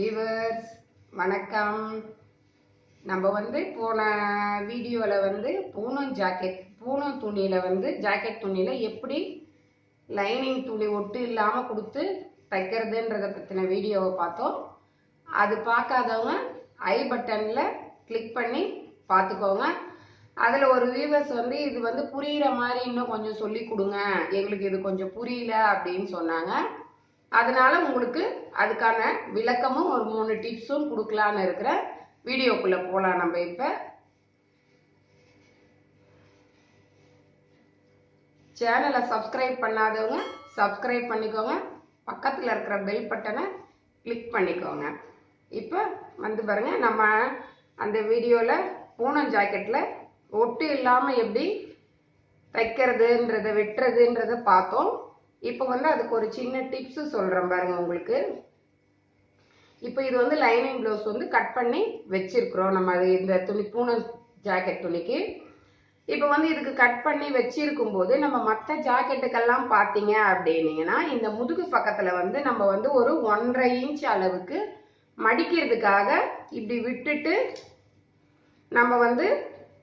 Viewers வணக்கம். நம்ம போன வீடியோவில் பூனம் துணியில் ஜாக்கெட் துணியில் எப்படி லைனிங் துணி ஒட்டு இல்லாமல் கொடுத்து தைக்கிறதுன்றதை பற்றின வீடியோவை பார்த்தோம். அது பார்க்காதவங்க ஐ பட்டனில் கிளிக் பண்ணி பார்த்துக்கோங்க. அதில் ஒரு வீவர்ஸ் இது புரிகிற மாதிரி இன்னும் கொஞ்சம் சொல்லி கொடுங்க, எங்களுக்கு இது கொஞ்சம் புரியல அப்படின்னு சொன்னாங்க. அதனால உங்களுக்கு அதுக்கான விளக்கமும் ஒரு 3 டிப்ஸும் கொடுக்கலான்னு இருக்கிற வீடியோக்குள்ள போகலாம். நம்ம இப்ப சேனலை சப்ஸ்கிரைப் பண்ணாதவங்க சப்ஸ்கிரைப் பண்ணிக்கோங்க, பக்கத்தில் இருக்கிற பெல் பட்டனை கிளிக் பண்ணிக்கோங்க. இப்போ பாருங்க, நம்ம அந்த வீடியோவில் பூனம் ஜாக்கெட்டில் ஒட்டு இல்லாமல் எப்படி தைக்கிறதுன்றதை வெட்டுறதுன்றதை பார்த்தோம். இப்போ அதுக்கு ஒரு சின்ன டிப்ஸ் சொல்கிறேன் பாருங்க உங்களுக்கு. இப்போ இது லைனிங் ப்ளவுஸ் கட் பண்ணி வச்சிருக்கிறோம் நம்ம. அது இந்த துணி பூனம் ஜாக்கெட் துணிக்கு இப்போ இதுக்கு கட் பண்ணி வச்சிருக்கும் போது நம்ம மற்ற ஜாக்கெட்டுக்கெல்லாம் பார்த்தீங்க அப்படின்னீங்கன்னா இந்த முதுகு பக்கத்தில் நம்ம ஒரு 1.5 இன்ச் அளவுக்கு மடிக்கிறதுக்காக இப்படி விட்டுட்டு நம்ம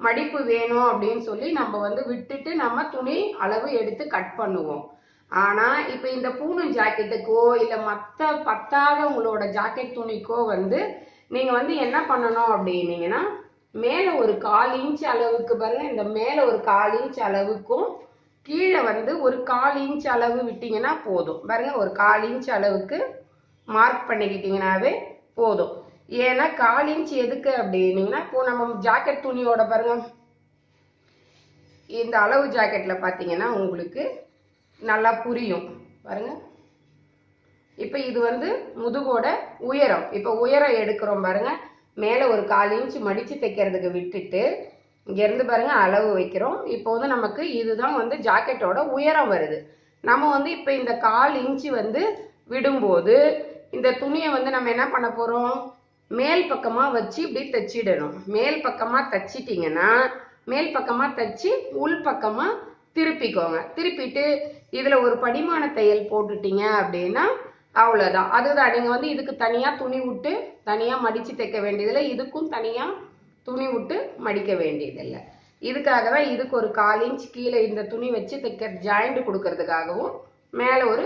மடிப்பு வேணும் அப்படின்னு சொல்லி நம்ம விட்டுட்டு நம்ம துணி அளவு எடுத்து கட் பண்ணுவோம். ஆனா இப்ப இந்த பூனம் ஜாக்கெட்டுக்கோ இல்ல மற்ற பத்தாத உங்களோட ஜாக்கெட் துணிக்கோ நீங்க என்ன பண்ணணும் அப்படின்னீங்கன்னா மேல ஒரு 1/4 இன்ச் அளவுக்கு பாருங்க, இந்த மேல ஒரு 1/4 இன்ச் அளவுக்கும் கீழே ஒரு 1/4 இன்ச் அளவு விட்டீங்கன்னா போதும். பாருங்க, ஒரு 1/4 இன்ச் அளவுக்கு மார்க் பண்ணிக்கிட்டீங்கன்னாவே போதும். ஏன்னா 1/4 இன்ச் எதுக்கு அப்படின்னீங்கன்னா இப்போ நம்ம ஜாக்கெட் துணியோட பாருங்க, இந்த அளவு ஜாக்கெட்ல பாத்தீங்கன்னா உங்களுக்கு நல்லா புரியும் பாருங்க. இப்போ இது முதுகோட உயரம். இப்போ உயரம் எடுக்கிறோம் பாருங்க, மேலே ஒரு 1/4 இன்ச் மடிச்சு தைக்கிறதுக்கு விட்டுட்டு இங்கேருந்து பாருங்க அளவு வைக்கிறோம். இப்போ நமக்கு இதுதான் ஜாக்கெட்டோட உயரம் வருது. நம்ம இப்போ இந்த 1/4 இன்ச்சு விடும்போது இந்த துணியை நம்ம என்ன பண்ண போகிறோம், மேல் பக்கமாக வச்சு இப்படி தைச்சிடணும். மேல் பக்கமாக தைச்சிட்டிங்கன்னா மேல் பக்கமாக தைச்சி உள் பக்கமாக திருப்பிக்கோங்க. திருப்பிட்டு இதுல ஒரு படிமான தையல் போட்டுட்டீங்க அப்படின்னா அவ்வளவுதான். அதுதான் நீங்க இதுக்கு தனியா துணி விட்டு தனியா மடிச்சு தைக்க வேண்டியதில்லை, இதுக்கும் தனியா துணி விட்டு மடிக்க வேண்டியதில்லை. இதுக்காக தான் இதுக்கு ஒரு 1/4 இன்ச் கீழே இந்த துணி வச்சு தைக்க ஜாயிண்ட் கொடுக்கறதுக்காகவும் மேல ஒரு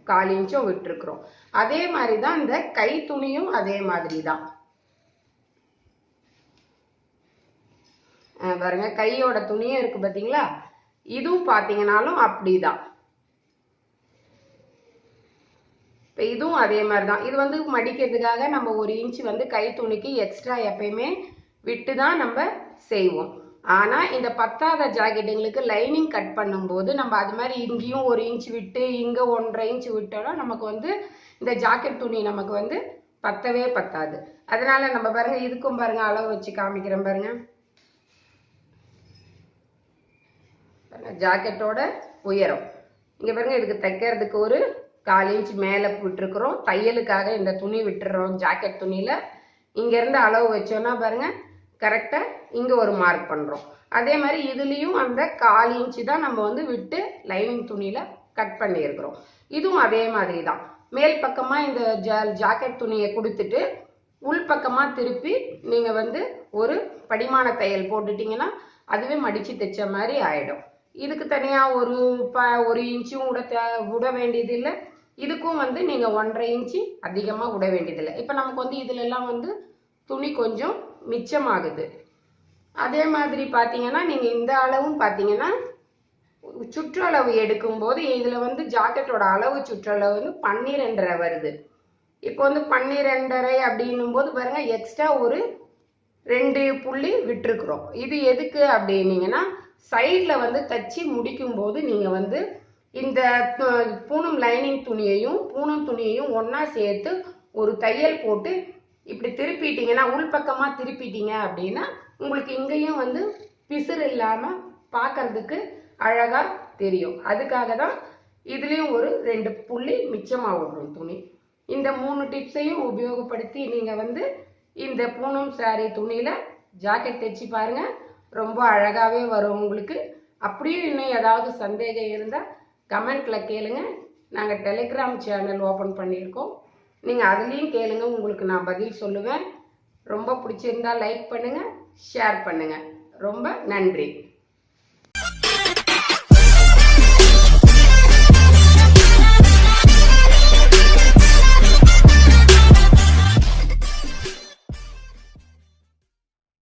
1/4 இன்ச்சும் விட்டுருக்குறோம். அதே மாதிரிதான் இந்த கை துணியும் அதே மாதிரி தான் பாருங்க. கையோட துணியும் இருக்கு பாத்தீங்களா, இதுவும் பாத்தீங்கன்னாலும் அப்படிதான். இப்போ இதுவும் அதே மாதிரி தான். இது மடிக்கிறதுக்காக நம்ம 1 இன்ச் கை துணிக்கு எக்ஸ்ட்ரா எப்பயுமே விட்டு தான் நம்ம செய்வோம். ஆனால் இந்த பத்தாத ஜாக்கெட்டுங்களுக்கு லைனிங் கட் பண்ணும்போது நம்ம அது மாதிரி இங்கேயும் 1 இன்ச் விட்டு இங்கே 1.5 இன்ச் விட்டோம்னா நமக்கு இந்த ஜாக்கெட் துணி நமக்கு பத்தவே பத்தாது. அதனால நம்ம பாருங்க, இதுக்கும் பாருங்க அளவு வச்சு காமிக்கிறேன் பாருங்க. ஜாக்கெட்டோட உயரம் இங்கே பாருங்க, இதுக்கு தைக்கிறதுக்கு ஒரு 1/4 இன்ச் மேலே விட்டுருக்குறோம். தையலுக்காக இந்த துணி விட்டுறோம் ஜாக்கெட் துணியில். இங்கேருந்து அளவு வச்சோன்னா பாருங்க, கரெக்டாக இங்கே ஒரு மார்க் பண்ணுறோம். அதே மாதிரி இதுலேயும் அந்த 1/4 இன்ச்சு தான் நம்ம விட்டு லைனிங் துணியில் கட் பண்ணியிருக்கிறோம். இதுவும் அதே மாதிரி தான். மேல் பக்கமாக இந்த ஜாக்கெட் துணியை கொடுத்துட்டு உள் பக்கமாக திருப்பி நீங்கள் ஒரு படிமான தையல் போட்டுட்டிங்கன்னா அதுவே மடித்து தைச்ச மாதிரி ஆகிடும். இதுக்கு தனியாக ஒரு இன்ச்சும் விட வேண்டியதில்லை. இதுக்கும் நீங்கள் 1.5 இன்ச்சு அதிகமாக விட வேண்டியதில்லை. இப்போ நமக்கு இதுல எல்லாம் துணி கொஞ்சம் மிச்சமாகுது. அதே மாதிரி பார்த்தீங்கன்னா நீங்கள் இந்த அளவும் பார்த்தீங்கன்னா சுற்றளவு எடுக்கும்போது இதில் ஜாக்கெட்டோட அளவு சுற்றளவு 12.5 வருது. இப்போ 12.5 அப்படின்னும் போது பாருங்க, எக்ஸ்ட்ரா ஒரு 2 புள்ளி விட்டுருக்குறோம். இது எதுக்கு அப்படின்னீங்கன்னா சைடில் தச்சு முடிக்கும் போது நீங்கள் இந்த பூனம் லைனிங் துணியையும் பூனம் துணியையும் ஒன்றா சேர்த்து ஒரு தையல் போட்டு இப்படி திருப்பிட்டீங்கன்னா உள்பக்கமாக திருப்பிட்டீங்க அப்படின்னா உங்களுக்கு இங்கேயும் பிசுறு இல்லாமல் பார்க்கறதுக்கு அழகாக தெரியும். அதுக்காக தான் இதுலேயும் ஒரு 2 புள்ளி மிச்சமாக விடுறோம் துணி. இந்த 3 டிப்ஸையும் உபயோகப்படுத்தி நீங்கள் இந்த பூனம் சாரி துணியில் ஜாக்கெட் தைச்சி பாருங்க, ரொம்ப அழகாகவே வரும் உங்களுக்கு. அப்படியும் இன்னும் ஏதாவது சந்தேகம் இருந்தால் கமெண்ட்ல கேளுங்க. நாங்கள் டெலிகிராம் சேனல் ஓப்பன் பண்ணியிருக்கோம், நீங்கள் அதுலேயும் கேளுங்க, உங்களுக்கு நான் பதில் சொல்லுவேன். ரொம்ப பிடிச்சிருந்தா லைக் பண்ணுங்கள், ஷேர் பண்ணுங்கள். ரொம்ப நன்றி.